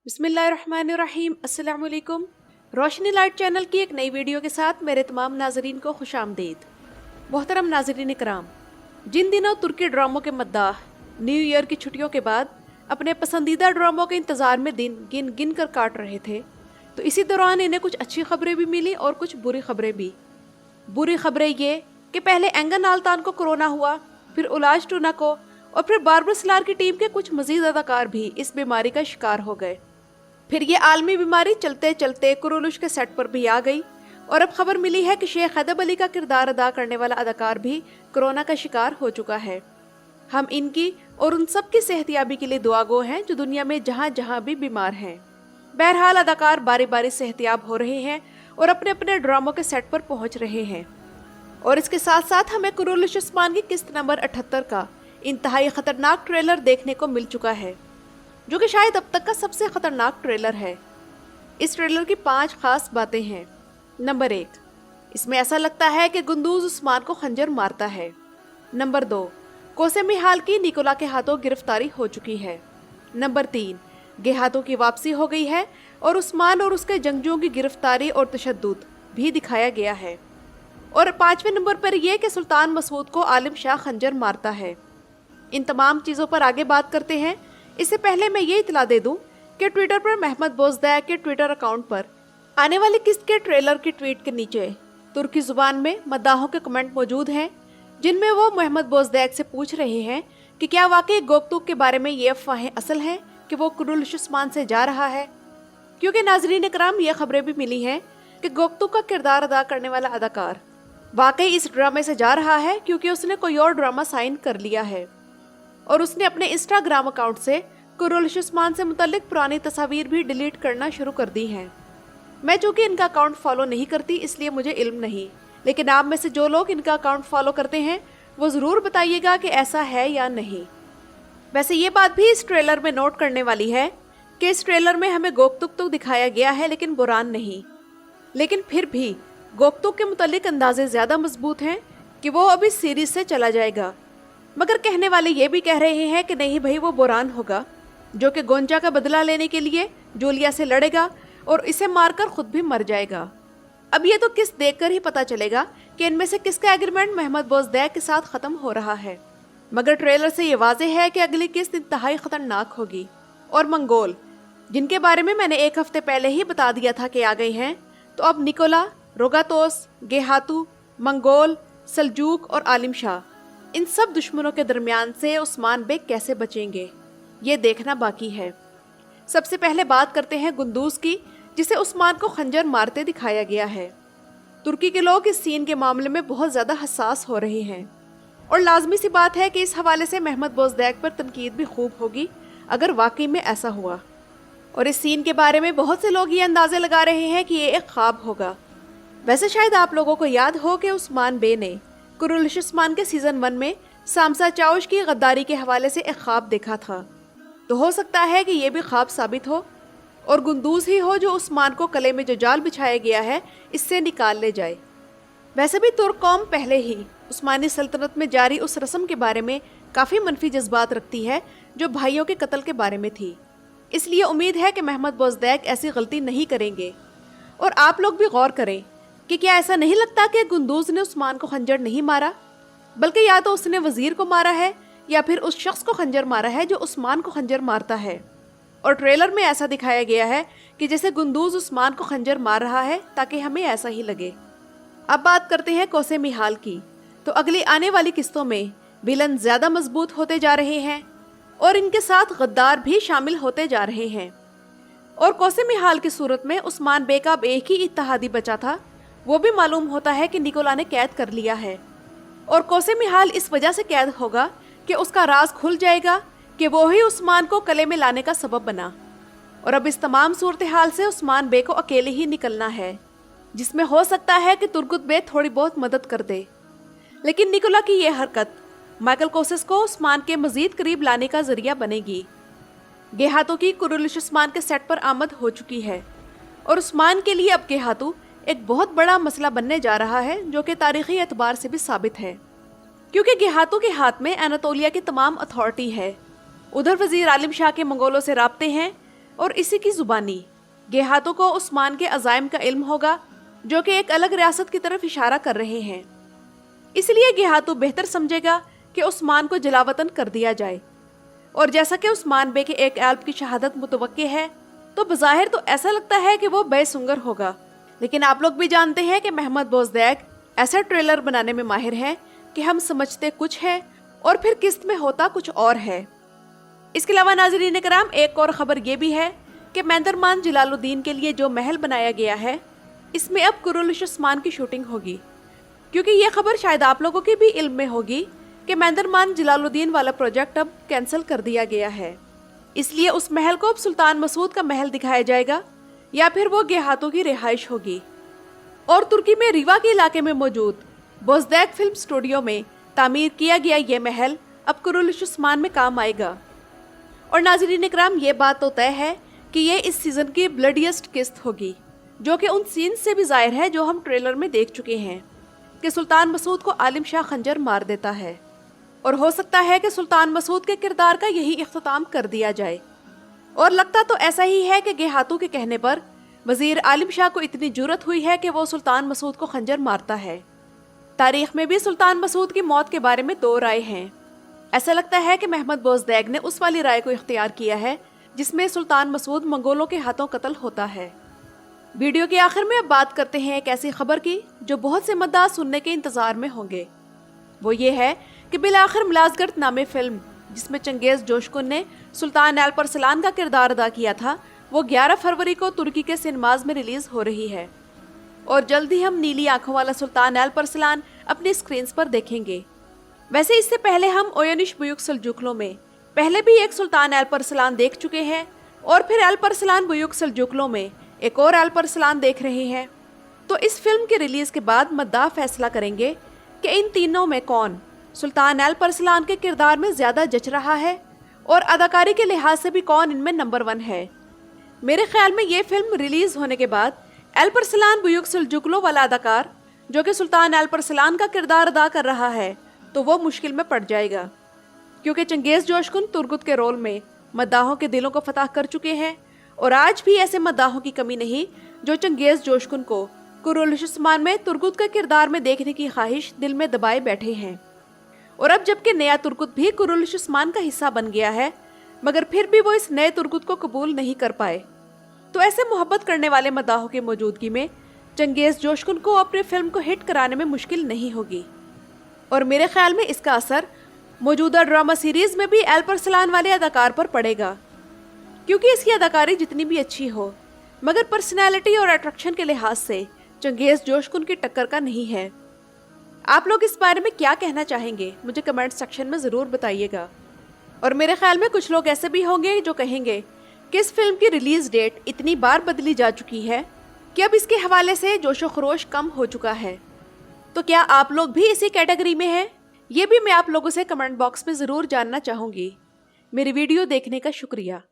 बिस्मिल्लाहिर्रहमानिर्रहीम। अस्सलाम वालेकुम। रोशनी लाइट चैनल की एक नई वीडियो के साथ मेरे तमाम नाजरीन को खुश आमदीद। मोहतरम नाजरीन इकराम, जिन दिनों तुर्की ड्रामों के मद्दाह न्यू ईयर की छुट्टियों के बाद अपने पसंदीदा ड्रामों के इंतज़ार में दिन गिन गिन कर काट रहे थे, तो इसी दौरान इन्हें कुछ अच्छी खबरें भी मिली और कुछ बुरी खबरें भी। बुरी खबरें ये कि पहले एंगन आल्तान को कोरोना हुआ, फिर उलाज टूना को और फिर बारबर सिलार की टीम के कुछ मजीद अदाकार भी इस बीमारी का शिकार हो गए। फिर ये आलमी बीमारी चलते चलते कुरुलुश के सेट पर भी आ गई और अब खबर मिली है कि शेख हैदर अली का किरदार अदा करने वाला अदाकार भी कोरोना का शिकार हो चुका है। हम इनकी और उन सब की सेहतियाबी के लिए दुआगो हैं जो दुनिया में जहाँ जहाँ भी बीमार हैं। बहरहाल अदाकार बारी बारी सेहतियाब हो रहे हैं और अपने अपने ड्रामों के सेट पर पहुँच रहे हैं। और इसके साथ साथ हमें कुरुलुश उस्मान की किस्त नंबर 78 का इंतहाई खतरनाक ट्रेलर देखने को मिल चुका है, जो कि शायद अब तक का सबसे खतरनाक ट्रेलर है। इस ट्रेलर की 5 खास बातें हैं। नंबर 1, इसमें ऐसा लगता है कि गुंदूज उस्मान को खंजर मारता है। नंबर 2, कोसे मिहाल की निकोला के हाथों गिरफ्तारी हो चुकी है। नंबर 3, गेहातों की वापसी हो गई है और उस्मान और उसके जंगजुओं की गिरफ्तारी और तशद्दुद भी दिखाया गया है। और 5वें नंबर पर यह कि सुल्तान मसूद को आलिम शाह खंजर मारता है। इन तमाम चीज़ों पर आगे बात करते हैं। इससे पहले मैं ये इतला दे दूं कि ट्विटर पर महमद बोजदैक के ट्विटर अकाउंट पर आने वाली किस्त के ट्रेलर की ट्वीट के नीचे तुर्की जुबान में मद्दाहों के कमेंट मौजूद हैं, जिनमें वो महमद बोजदैक से पूछ रहे हैं कि क्या वाकई गोकतुक के बारे में ये अफवाहें असल हैं कि वो कुरुलुश उस्मान से जा रहा है। क्योंकि नाजरीन इकराम, ये खबरें भी मिली हैं कि गोकतुक का किरदार अदा करने वाला अदाकार वाकई इस ड्रामे से जा रहा है, क्योंकि उसने कोई और ड्रामा साइन कर लिया है और उसने अपने इंस्टाग्राम अकाउंट से कुरुलुश उस्मान से मुतल्लिक पुरानी तस्वीर भी डिलीट करना शुरू कर दी हैं। मैं चूँकि इनका अकाउंट फॉलो नहीं करती, इसलिए मुझे इल्म नहीं, लेकिन आप में से जो लोग इनका अकाउंट फॉलो करते हैं वो ज़रूर बताइएगा कि ऐसा है या नहीं। वैसे ये बात भी इस ट्रेलर में नोट करने वाली है कि इस ट्रेलर में हमें गोकतुक तो दिखाया गया है, लेकिन बुरान नहीं। लेकिन फिर भी गोकतुक के मुतल्लिक अंदाजे ज़्यादा मजबूत हैं कि वो अभी सीरीज से चला जाएगा। मगर कहने वाले ये भी कह रहे हैं कि नहीं भाई, वो बुरान होगा जो कि गोंजा का बदला लेने के लिए जूलिया से लड़ेगा और इसे मारकर खुद भी मर जाएगा। अब ये तो किस्त देखकर ही पता चलेगा कि इनमें से किसका एग्रीमेंट महमद बोजदैक के साथ ख़त्म हो रहा है। मगर ट्रेलर से ये वाज़ेह है कि अगली किस्त इंतहाई ख़तरनाक होगी। और मंगोल, जिनके बारे में मैंने 1 हफ्ते पहले ही बता दिया था कि आ गए हैं, तो अब निकोला, रोगातोस, गेहातू, मंगोल, सल्जूक और आलिम शाह, इन सब दुश्मनों के दरमियान से उस्मान बेग कैसे बचेंगे, ये देखना बाकी है। सबसे पहले बात करते हैं गुंदूज की, जिसे उस्मान को खंजर मारते दिखाया गया है। तुर्की के लोग इस सीन के मामले में बहुत ज़्यादा हसास हो रहे हैं और लाजमी सी बात है कि इस हवाले से महमद बोजदैक पर तनकीद भी खूब होगी अगर वाकई में ऐसा हुआ। और इस सीन के बारे में बहुत से लोग ये अंदाजे लगा रहे हैं कि ये एक ख्वाब होगा। वैसे शायद आप लोगों को याद हो कि उस्मान बे ने कुरुलुश उस्मान के सीज़न 1 में सामसा चाउश की गद्दारी के हवाले से एक ख्वाब देखा था, तो हो सकता है कि ये भी ख्वाब साबित हो और गुंदूज ही हो जो उस्मान को गले में जो जाल बिछाया गया है इससे निकाल ले जाए। वैसे भी तुर्क कौम पहले ही उस्मानी सल्तनत में जारी उस रस्म के बारे में काफ़ी मनफी जज्बात रखती है जो भाइयों के कत्ल के बारे में थी, इसलिए उम्मीद है कि महमद बोजदैक ऐसी गलती नहीं करेंगे। और आप लोग भी गौर करें कि क्या ऐसा नहीं लगता कि गुंदूज ने उस्मान को खंजर नहीं मारा, बल्कि या तो उसने वजीर को मारा है या फिर उस शख्स को खंजर मारा है जो उस्मान को खंजर मारता है। और ट्रेलर में ऐसा दिखाया गया है कि जैसे गुंदूज उस्मान को खंजर मार रहा है, ताकि हमें ऐसा ही लगे। अब बात करते हैं कोसे मिहाल की। तो अगली आने वाली किस्तों में विलन ज़्यादा मजबूत होते जा रहे हैं और इनके साथ गद्दार भी शामिल होते जा रहे हैं। और कोसे मिहाल की सूरत में उस्मान बे का अब एक ही इत्तेहादी बचा था, वो भी मालूम होता है कि निकोला ने कैद कर लिया है। और कोसे मिहाल इस वजह से कैद होगा कि उसका राज खुल जाएगा कि वो ही उस्मान को कले में लाने का सबब बना। और अब इस तमाम सूरत हाल से उस्मान बे को अकेले ही निकलना है, जिसमें हो सकता है कि तुर्गुत बे थोड़ी बहुत मदद कर दे। लेकिन निकोला की ये हरकत माइकल कोसेस को उस्मान के मजीद करीब लाने का जरिया बनेगी। गेहातों की कुरुलुश उस्मान के सेट पर आमद हो चुकी है और उस्मान के लिए अब गेहातू एक बहुत बड़ा मसला बनने जा रहा है, जो कि तारीखी एतबार से भी साबित है, क्योंकि गेहातों के हाथ में एनातोलिया की तमाम अथॉरिटी है। उधर वजीर आलिम शाह के मंगोलों से राब्ते हैं, और इसी की जुबानी गेहातों को उस्मान के अज़ाइम का इल्म होगा जो कि एक अलग रियासत की तरफ इशारा कर रहे हैं। इसलिए गेहातों बेहतर समझेगा कि उस्मान को जलावतन कर दिया जाए। और जैसा कि उस्मान बे के एक एल्ब की शहादत मुतवक्के है, तो बज़ाहिर तो ऐसा लगता है कि वो बेसुंगर होगा, लेकिन आप लोग भी जानते हैं कि महमद बोज़दैक ऐसा ट्रेलर बनाने में माहिर है कि हम समझते कुछ है और फिर किस्त में होता कुछ और है। इसके अलावा नाज़रीन इकराम, एक और ख़बर ये भी है कि मैंदरमान जलालुद्दीन के लिए जो महल बनाया गया है, इसमें अब कुरुलिश उस्मान की शूटिंग होगी। क्योंकि ये खबर शायद आप लोगों के भी इल्म में होगी कि मैंदरमान जलालुद्दीन वाला प्रोजेक्ट अब कैंसिल कर दिया गया है। इसलिए उस महल को अब सुल्तान मसूद का महल दिखाया जाएगा या फिर वो गेहातों की रिहाइश होगी। और तुर्की में रीवा के इलाके में मौजूद बोज़दैक फिल्म स्टूडियो में तामीर किया गया ये महल अब कुरुलिश उस्मान में काम आएगा। और नाज़रीन इकराम, ये बात तो तय है कि ये इस सीजन की ब्लडिएस्ट किस्त होगी, जो कि उन सीन्स से भी ज़ाहिर है जो हम ट्रेलर में देख चुके हैं कि सुल्तान मसूद को आलिम शाह खंजर मार देता है। और हो सकता है कि सुल्तान मसूद के किरदार का यही इख्तिताम कर दिया जाए। और लगता तो ऐसा ही है कि गेहातों के कहने पर वजीर आलिम शाह को इतनी जुर्रत हुई है कि वो सुल्तान मसूद को खंजर मारता है। तारीख में भी सुल्तान मसूद की मौत के बारे में दो राय हैं। ऐसा लगता है कि महमद बोज़दैक ने उस वाली राय को इख्तियार किया है जिसमें सुल्तान मसूद मंगोलों के हाथों कत्ल होता है। वीडियो के आखिर में अब बात करते हैं एक ऐसी खबर की जो बहुत से मद्दाह सुनने के इंतजार में होंगे। वो ये है कि बिलाखिर मुलाज़गर्त नामे फिल्म, जिसमें चंगेज़ जोशकुन ने सुल्तान अल्परसलान का किरदार अदा किया था, वो 11 फरवरी को तुर्की के सिनेमाज में रिलीज हो रही है। और जल्द ही हम नीली आंखों वाला सुल्तान अल्परसलान अपनी स्क्रीन्स पर देखेंगे। वैसे इससे पहले हम ओयनिश बुयुक सल्जुकलों में पहले भी एक सुल्तान अल्परसलान देख चुके हैं और फिर अल्परसलान बुयुक सल्जुकलों में एक और अल्परसलान देख रहे हैं। तो इस फिल्म के रिलीज के बाद मद्दाह फैसला करेंगे कि इन तीनों में कौन सुल्तान अल्परसलान के किरदार में ज्यादा जच रहा है और अदाकारी के लिहाज से भी कौन इनमें नंबर 1 है। मेरे ख्याल में ये फिल्म रिलीज होने के बाद अल्परसलान बुयुक सल्जुकलो वाला अदाकार जो कि सुल्तान अल्परसलान का किरदार अदा कर रहा है, तो वो मुश्किल में पड़ जाएगा। क्योंकि चंगेज़ जोशकुन तुर्गुत के रोल में मद्दाहों के दिलों को फतह कर चुके हैं और आज भी ऐसे मद्दाहों की कमी नहीं जो चंगेज़ जोशकुन को कुरुलिश उस्मान में तुर्गुत का किरदार में देखने की ख्वाहिश दिल में दबाए बैठे हैं। और अब जबकि नया तुर्गुत भी कुरुलिश उस्मान का हिस्सा बन गया है, मगर फिर भी वो इस नए तुर्गुत को कबूल नहीं कर पाए। तो ऐसे मोहब्बत करने वाले मद्दाहों की मौजूदगी में चंगेज़ जोशकुन को अपनी फिल्म को हिट कराने में मुश्किल नहीं होगी। और मेरे ख्याल में इसका असर मौजूदा ड्रामा सीरीज में भी अल्परसलान वाले अदाकार पर पड़ेगा, क्योंकि इसकी अदाकारी जितनी भी अच्छी हो मगर पर्सनैलिटी और अट्रैक्शन के लिहाज से चंगेज़ जोशकुन की टक्कर का नहीं है। आप लोग इस बारे में क्या कहना चाहेंगे, मुझे कमेंट सेक्शन में ज़रूर बताइएगा। और मेरे ख्याल में कुछ लोग ऐसे भी होंगे जो कहेंगे कि इस फिल्म की रिलीज डेट इतनी बार बदली जा चुकी है कि अब इसके हवाले से जोशो खरोश कम हो चुका है। तो क्या आप लोग भी इसी कैटेगरी में हैं? ये भी मैं आप लोगों से कमेंट बॉक्स में ज़रूर जानना चाहूँगी। मेरी वीडियो देखने का शुक्रिया।